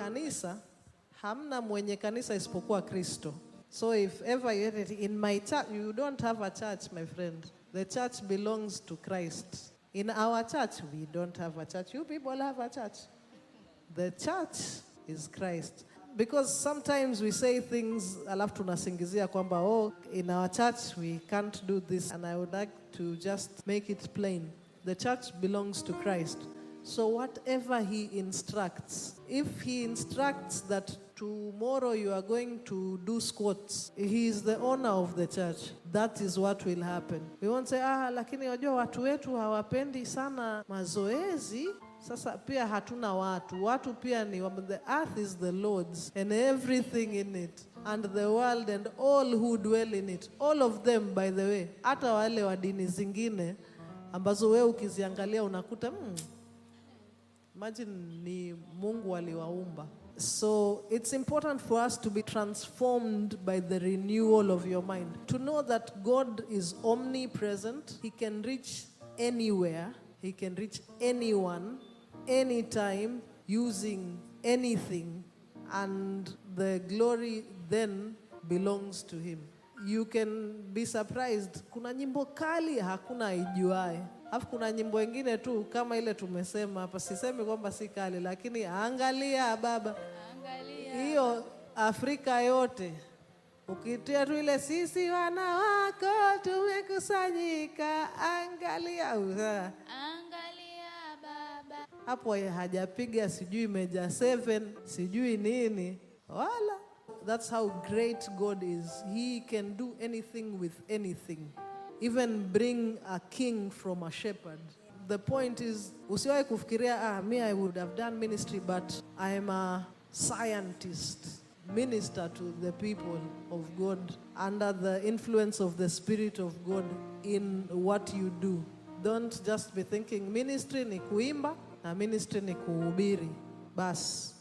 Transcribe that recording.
kanisa, hamna mwenye kanisa isipokuwa Kristo. So if ever you hear it, in my church, you don't have a church, my friend. The church belongs to Christ. In our church, we don't have a church. You people have a church. The church is Christ. Because sometimes we say things, alafu tunasingizia kwamba, oh, in our church we can't do this. And I would like to just make it plain. The church belongs to Christ. So whatever he instructs, if he instructs that tomorrow you are going to do squats, he is the owner of the church. That is what will happen. We won't say, lakini wajua watu wetu hawapendi sana mazoezi. Sasa pia hatuna watu. Watu pia ni, the earth is the Lord's and everything in it, and the world and all who dwell in it. All of them, by the way. Hata wale wa dini zingine ambazo wewe ukiziangalia unakuta imagine ni Mungu aliwaumba. So it's important for us to be transformed by the renewal of your mind. To know that God is omnipresent. He can reach anywhere. He can reach anyone, anytime, using anything. And the glory then belongs to him. You can be surprised. Kuna nyimbo kali hakuna ijuae. Alafu kuna nyimbo nyingine tu kama ile tumesema hapa, sisemi kwamba si kali, lakini angalia baba. Angalia. Hiyo Afrika yote. Ukitia tu ile sisi wana wako tumekusanyika, angalia. Angalia baba. Hapo hajapiga sijui Major 7, sijui nini. Wala. That's how great God is. He can do anything with anything. Even bring a king from a shepherd. The point is, usiwahi kufikiria, me I would have done ministry, but I am a scientist. Minister to the people of God under the influence of the Spirit of God in what you do. Don't just be thinking ministry ni kuimba na ministry ni kuhubiri. Bas.